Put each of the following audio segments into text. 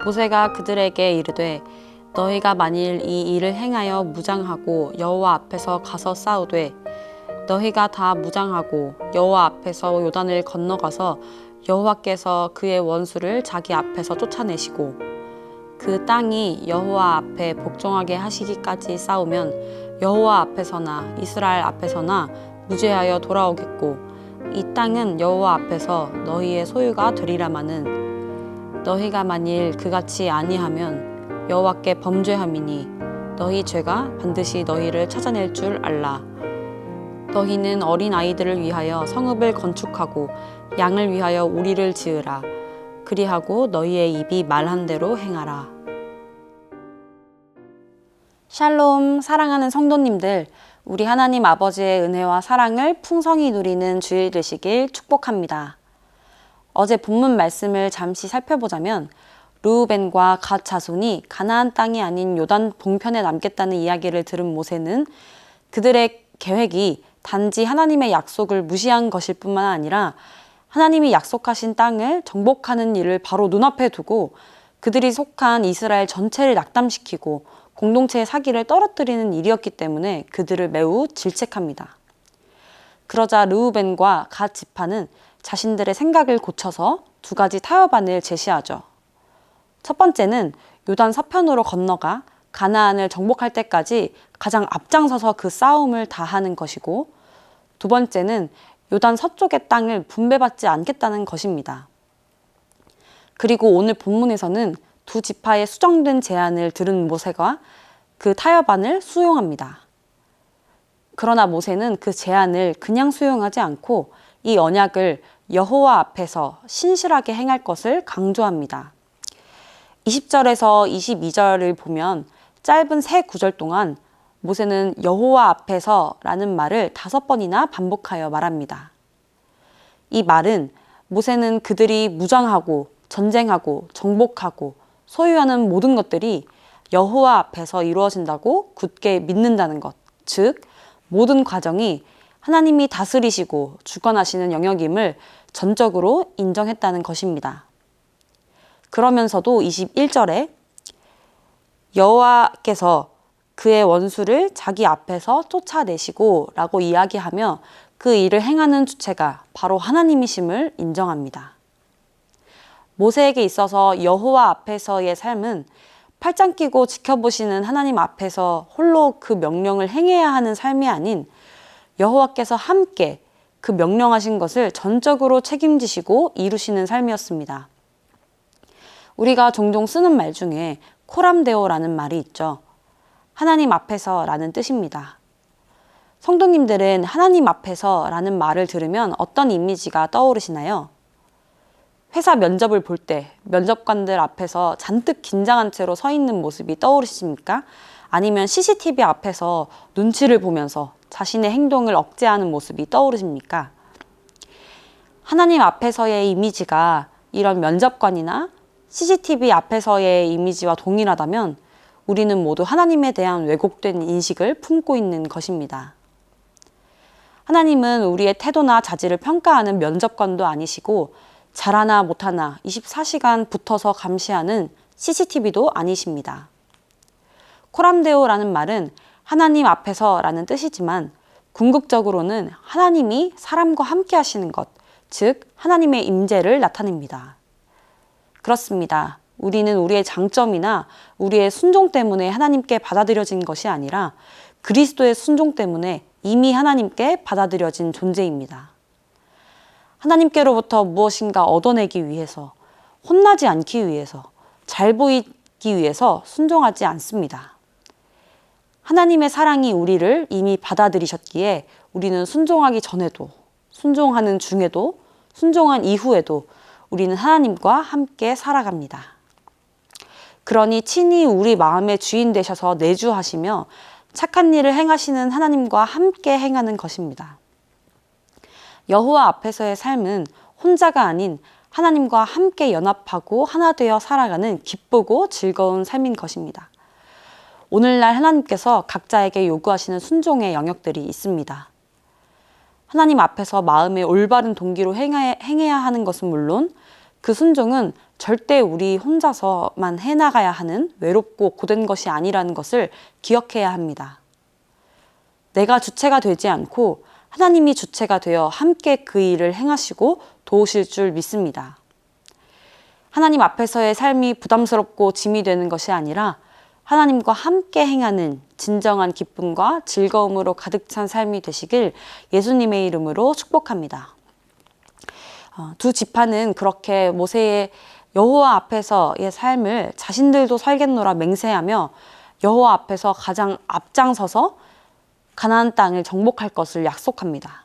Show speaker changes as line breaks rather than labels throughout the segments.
모세가 그들에게 이르되 너희가 만일 이 일을 행하여 무장하고 여호와 앞에서 가서 싸우되 너희가 다 무장하고 여호와 앞에서 요단을 건너가서 여호와께서 그의 원수를 자기 앞에서 쫓아내시고 그 땅이 여호와 앞에 복종하게 하시기까지 싸우면 여호와 앞에서나 이스라엘 앞에서나 무죄하여 돌아오겠고 이 땅은 여호와 앞에서 너희의 소유가 되리라마는 너희가 만일 그같이 아니하면 여호와께 범죄함이니 너희 죄가 반드시 너희를 찾아낼 줄 알라. 너희는 어린 아이들을 위하여 성읍을 건축하고 양을 위하여 우리를 지으라. 그리하고 너희의 입이 말한 대로 행하라. 샬롬, 사랑하는 성도님들, 우리 하나님 아버지의 은혜와 사랑을 풍성히 누리는 주일 되시길 축복합니다. 어제 본문 말씀을 잠시 살펴보자면 르우벤과 갓 자손이 가나안 땅이 아닌 요단 동편에 남겠다는 이야기를 들은 모세는 그들의 계획이 단지 하나님의 약속을 무시한 것일 뿐만 아니라 하나님이 약속하신 땅을 정복하는 일을 바로 눈앞에 두고 그들이 속한 이스라엘 전체를 낙담시키고 공동체의 사기를 떨어뜨리는 일이었기 때문에 그들을 매우 질책합니다. 그러자 르우벤과 갓 지파는 자신들의 생각을 고쳐서 두 가지 타협안을 제시하죠. 첫 번째는 요단 서편으로 건너가 가나안을 정복할 때까지 가장 앞장서서 그 싸움을 다하는 것이고, 두 번째는 요단 서쪽의 땅을 분배받지 않겠다는 것입니다. 그리고 오늘 본문에서는 두 지파의 수정된 제안을 들은 모세가 그 타협안을 수용합니다. 그러나 모세는 그 제안을 그냥 수용하지 않고 이 언약을 여호와 앞에서 신실하게 행할 것을 강조합니다. 20절에서 22절을 보면 짧은 세 구절 동안 모세는 여호와 앞에서 라는 말을 5번이나 반복하여 말합니다. 이 말은 모세는 그들이 무장하고 전쟁하고 정복하고 소유하는 모든 것들이 여호와 앞에서 이루어진다고 굳게 믿는다는 것, 즉 모든 과정이 하나님이 다스리시고 주관하시는 영역임을 전적으로 인정했다는 것입니다. 그러면서도 21절에 여호와께서 그의 원수를 자기 앞에서 쫓아내시고 라고 이야기하며 그 일을 행하는 주체가 바로 하나님이심을 인정합니다. 모세에게 있어서 여호와 앞에서의 삶은 팔짱 끼고 지켜보시는 하나님 앞에서 홀로 그 명령을 행해야 하는 삶이 아닌 여호와께서 함께 그 명령하신 것을 전적으로 책임지시고 이루시는 삶이었습니다. 우리가 종종 쓰는 말 중에 코람데오라는 말이 있죠. 하나님 앞에서 라는 뜻입니다. 성도님들은 하나님 앞에서 라는 말을 들으면 어떤 이미지가 떠오르시나요? 회사 면접을 볼 때 면접관들 앞에서 잔뜩 긴장한 채로 서 있는 모습이 떠오르십니까? 아니면 CCTV 앞에서 눈치를 보면서 자신의 행동을 억제하는 모습이 떠오르십니까? 하나님 앞에서의 이미지가 이런 면접관이나 CCTV 앞에서의 이미지와 동일하다면 우리는 모두 하나님에 대한 왜곡된 인식을 품고 있는 것입니다. 하나님은 우리의 태도나 자질을 평가하는 면접관도 아니시고 잘하나 못하나 24시간 붙어서 감시하는 CCTV도 아니십니다. 코람데오라는 말은 하나님 앞에서 라는 뜻이지만 궁극적으로는 하나님이 사람과 함께 하시는 것, 즉 하나님의 임재를 나타냅니다. 그렇습니다. 우리는 우리의 장점이나 우리의 순종 때문에 하나님께 받아들여진 것이 아니라 그리스도의 순종 때문에 이미 하나님께 받아들여진 존재입니다. 하나님께로부터 무엇인가 얻어내기 위해서, 혼나지 않기 위해서, 잘 보이기 위해서 순종하지 않습니다. 하나님의 사랑이 우리를 이미 받아들이셨기에 우리는 순종하기 전에도, 순종하는 중에도, 순종한 이후에도 우리는 하나님과 함께 살아갑니다. 그러니 친히 우리 마음의 주인 되셔서 내주하시며 착한 일을 행하시는 하나님과 함께 행하는 것입니다. 여호와 앞에서의 삶은 혼자가 아닌 하나님과 함께 연합하고 하나 되어 살아가는 기쁘고 즐거운 삶인 것입니다. 오늘날 하나님께서 각자에게 요구하시는 순종의 영역들이 있습니다. 하나님 앞에서 마음의 올바른 동기로 행해야 하는 것은 물론 그 순종은 절대 우리 혼자서만 해나가야 하는 외롭고 고된 것이 아니라는 것을 기억해야 합니다. 내가 주체가 되지 않고 하나님이 주체가 되어 함께 그 일을 행하시고 도우실 줄 믿습니다. 하나님 앞에서의 삶이 부담스럽고 짐이 되는 것이 아니라 하나님과 함께 행하는 진정한 기쁨과 즐거움으로 가득 찬 삶이 되시길 예수님의 이름으로 축복합니다. 두 지파는 그렇게 모세의 여호와 앞에서의 삶을 자신들도 살겠노라 맹세하며 여호와 앞에서 가장 앞장서서 가나안 땅을 정복할 것을 약속합니다.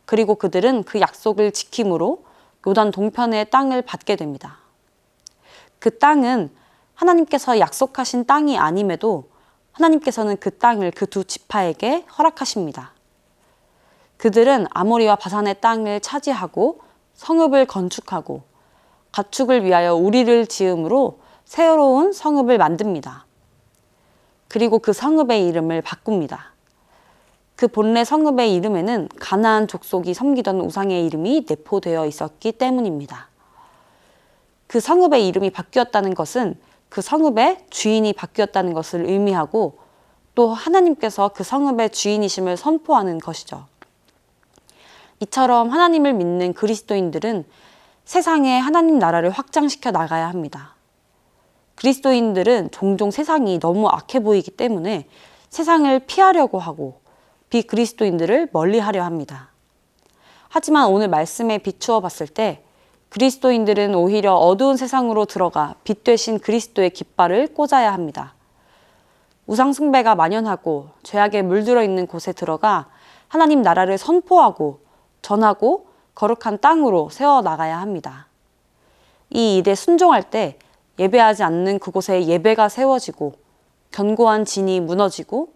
그리고 그들은 그 약속을 지킴으로 요단 동편의 땅을 받게 됩니다. 그 땅은 하나님께서 약속하신 땅이 아님에도 하나님께서는 그 땅을 그 두 지파에게 허락하십니다. 그들은 아모리와 바산의 땅을 차지하고 성읍을 건축하고 가축을 위하여 우리를 지음으로 새로운 성읍을 만듭니다. 그리고 그 성읍의 이름을 바꿉니다. 그 본래 성읍의 이름에는 가나안 족속이 섬기던 우상의 이름이 내포되어 있었기 때문입니다. 그 성읍의 이름이 바뀌었다는 것은 그 성읍의 주인이 바뀌었다는 것을 의미하고 또 하나님께서 그 성읍의 주인이심을 선포하는 것이죠. 이처럼 하나님을 믿는 그리스도인들은 세상에 하나님 나라를 확장시켜 나가야 합니다. 그리스도인들은 종종 세상이 너무 악해 보이기 때문에 세상을 피하려고 하고 비그리스도인들을 멀리하려 합니다. 하지만 오늘 말씀에 비추어 봤을 때 그리스도인들은 오히려 어두운 세상으로 들어가 빛 되신 그리스도의 깃발을 꽂아야 합니다. 우상 숭배가 만연하고 죄악에 물들어 있는 곳에 들어가 하나님 나라를 선포하고 전하고 거룩한 땅으로 세워나가야 합니다. 이 일에 순종할 때 예배하지 않는 그곳에 예배가 세워지고 견고한 진이 무너지고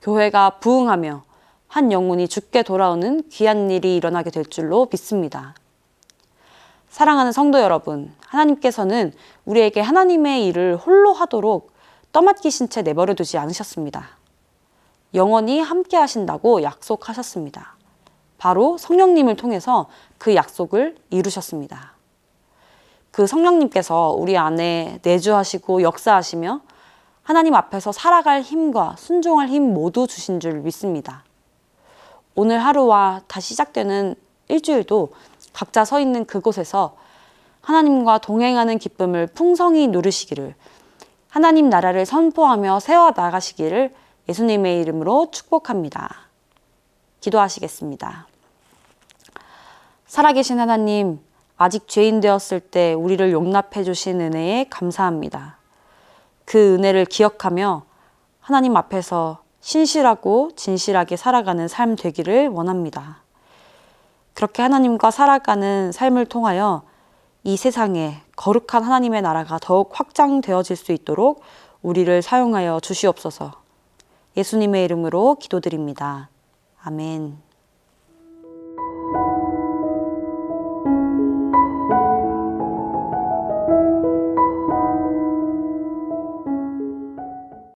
교회가 부흥하며 한 영혼이 주께 돌아오는 귀한 일이 일어나게 될 줄로 믿습니다. 사랑하는 성도 여러분, 하나님께서는 우리에게 하나님의 일을 홀로 하도록 떠맡기신 채 내버려 두지 않으셨습니다. 영원히 함께 하신다고 약속하셨습니다. 바로 성령님을 통해서 그 약속을 이루셨습니다. 그 성령님께서 우리 안에 내주하시고 역사하시며 하나님 앞에서 살아갈 힘과 순종할 힘 모두 주신 줄 믿습니다. 오늘 하루와 다시 시작되는 일주일도 각자 서 있는 그곳에서 하나님과 동행하는 기쁨을 풍성히 누리시기를, 하나님 나라를 선포하며 세워나가시기를 예수님의 이름으로 축복합니다. 기도하시겠습니다. 살아계신 하나님, 아직 죄인 되었을 때 우리를 용납해 주신 은혜에 감사합니다. 그 은혜를 기억하며 하나님 앞에서 신실하고 진실하게 살아가는 삶 되기를 원합니다. 그렇게 하나님과 살아가는 삶을 통하여 이 세상에 거룩한 하나님의 나라가 더욱 확장되어질 수 있도록 우리를 사용하여 주시옵소서. 예수님의 이름으로 기도드립니다. 아멘.